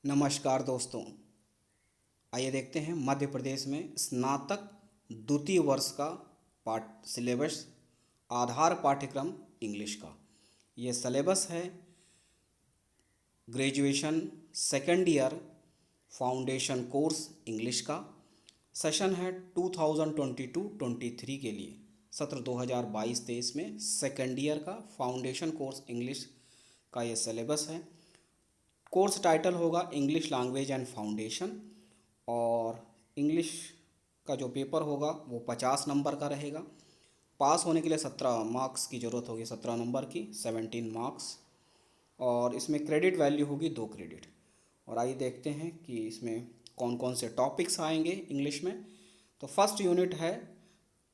नमस्कार दोस्तों। आइए देखते हैं मध्य प्रदेश में स्नातक द्वितीय वर्ष का पाठ सिलेबस आधार पाठ्यक्रम इंग्लिश का। ये सिलेबस है graduation second year foundation course English का। सेशन है 2022-23 के लिए, सत्र 2022-23 में सेकेंड ईयर का फाउंडेशन कोर्स इंग्लिश का ये सिलेबस है। कोर्स टाइटल होगा इंग्लिश लैंग्वेज एंड फाउंडेशन, और इंग्लिश का जो पेपर होगा वो 50 नंबर का रहेगा। पास होने के लिए 17 मार्क्स की ज़रूरत होगी, 17 नंबर की 17 मार्क्स, और इसमें क्रेडिट वैल्यू होगी 2 क्रेडिट। और आइए देखते हैं कि इसमें कौन कौन से टॉपिक्स आएंगे इंग्लिश में। तो फर्स्ट यूनिट है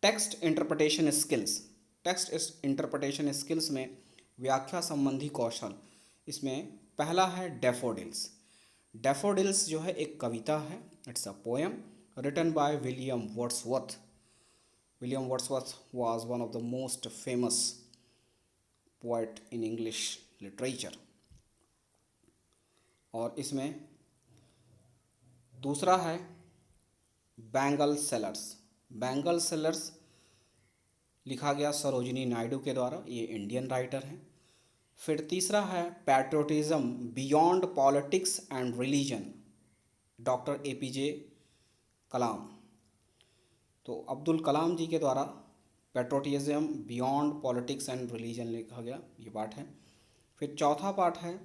text interpretation skills. Text interpretation skills में व्याख्या संबंधी कौशल। इसमें पहला है डैफोडिल्स। डैफोडिल्स जो है एक कविता है, it's a poem written by William Wordsworth. William Wordsworth was one of the most famous poet in English literature. और इसमें दूसरा है बैंगल सेलर्स। बैंगल सेलर्स लिखा गया सरोजिनी नायडू के द्वारा, ये इंडियन राइटर हैं। फिर तीसरा है patriotism beyond politics and religion, doctor APJ कलाम। तो अब्दुल कलाम जी के द्वारा patriotism beyond politics and religion लिखा गया, ये पाठ है। फिर चौथा पाठ है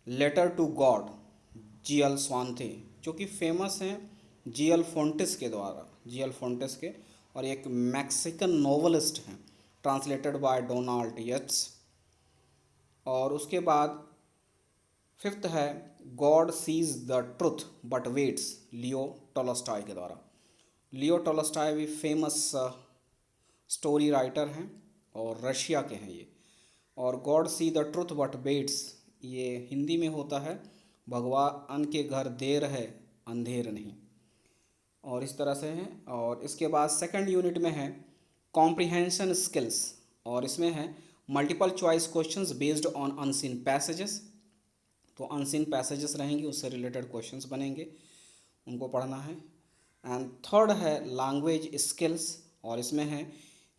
लेटर टू गॉड, GL स्वांथे, जो कि फेमस हैं GL फोंटिस के द्वारा, GL फोंटिस के, और एक मैक्सिकन नोवेलिस्ट हैं, ट्रांसलेटेड बाय डोनाल्ड यट्स। और उसके बाद फिफ्थ है God sees the truth but weights, Leo Tolstoy के द्वारा। लियो टॉलस्टॉय भी फेमस स्टोरी राइटर हैं और रशिया के हैं ये। और God see the truth but weights ये हिंदी में होता है भगवान के घर देर है अंधेर नहीं, और इस तरह से है। और इसके बाद सेकंड यूनिट में है कॉम्प्रिहेंशन स्किल्स, और इसमें है multiple choice questions based on unseen passages. तो अनसीन पैसेजेस रहेंगे, उससे रिलेटेड क्वेश्चंस बनेंगे, उनको पढ़ना है। एंड थर्ड है लैंग्वेज स्किल्स, और इसमें है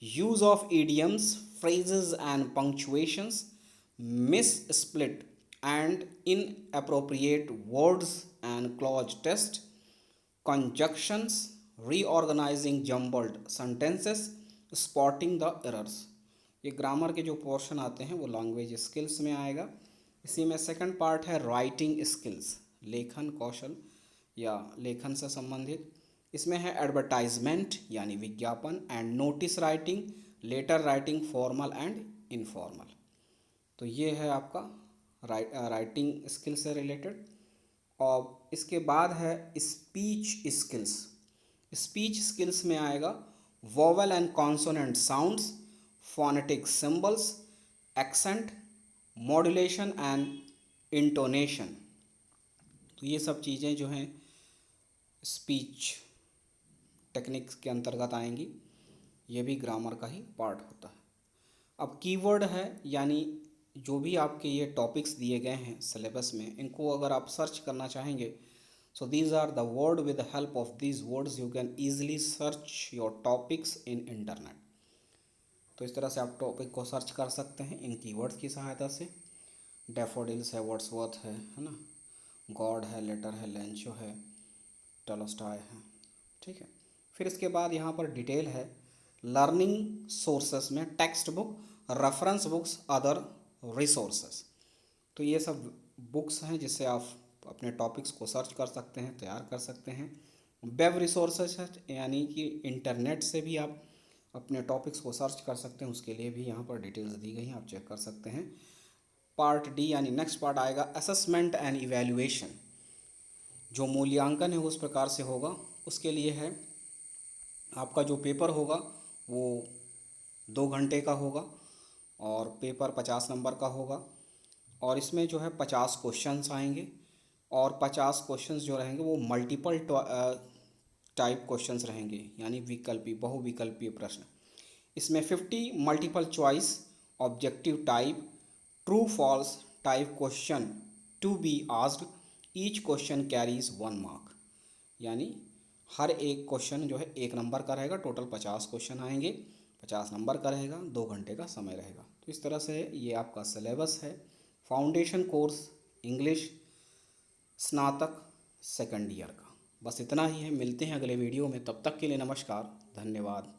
use of idioms phrases and punctuations, misspelt and inappropriate words and clause test, conjunctions, reorganizing jumbled sentences, spotting the errors। ये ग्रामर के जो पोर्शन आते हैं वो लैंग्वेज स्किल्स में आएगा। इसी में सेकंड पार्ट है राइटिंग स्किल्स, लेखन कौशल या लेखन से संबंधित। इसमें है एडवर्टाइजमेंट यानी विज्ञापन, and notice writing, letter writing, formal and informal. तो ये है आपका राइटिंग स्किल से रिलेटेड। और इसके बाद है स्पीच स्किल्स। स्पीच स्किल्स में आएगा vowel and consonant sounds, phonetic symbols, accent, modulation and intonation. तो ये सब चीज़ें जो हैं स्पीच टेक्निक्स के अंतर्गत आएंगी, ये भी ग्रामर का ही पार्ट होता है। अब कीवर्ड है, यानी जो भी आपके ये टॉपिक्स दिए गए हैं सिलेबस में, इनको अगर आप सर्च करना चाहेंगे, so these are the word, with the help of these words you can easily search your topics in internet. तो इस तरह से आप टॉपिक को सर्च कर सकते हैं इन कीवर्ड्स की सहायता से। डैफोडिल्स है, वर्ड्सवर्थ है ना, गॉड है, लेटर है, लेंचो है, टॉलस्टॉय है, ठीक है। फिर इसके बाद यहाँ पर डिटेल है लर्निंग सोर्सेस में text book, reference books, other resources. तो ये सब बुक्स हैं जिससे आप अपने टॉपिक्स को सर्च कर सकते हैं, तैयार कर सकते हैं। वेब रिसोर्सेस है, यानी कि इंटरनेट से भी आप अपने टॉपिक्स को सर्च कर सकते हैं, उसके लिए भी यहाँ पर डिटेल्स दी गई हैं, आप चेक कर सकते हैं। पार्ट डी यानी नेक्स्ट पार्ट आएगा असेसमेंट एंड इवैल्यूएशन। जो मूल्यांकन है उस प्रकार से होगा, उसके लिए है आपका जो पेपर होगा वो 2 घंटे का होगा, और पेपर 50 नंबर का होगा। और इसमें जो है 50 क्वेश्चंस आएंगे, और 50 क्वेश्चंस जो रहेंगे वो मल्टीपल टाइप क्वेश्चंस रहेंगे, यानी विकल्पी बहुविकल्पीय प्रश्न। इसमें 50 multiple choice objective type true false type question to be asked, each question carries 1 mark, यानी हर एक क्वेश्चन जो है 1 नंबर का रहेगा। टोटल 50 क्वेश्चन आएंगे, 50 नंबर का रहेगा, 2 घंटे का समय रहेगा। तो इस तरह से ये आपका सिलेबस है। फाउंडेशन कोर्स इंग्लिश स्नातक सेकंड ईयर का। बस इतना ही है, मिलते हैं अगले वीडियो में, तब तक के लिए नमस्कार, धन्यवाद।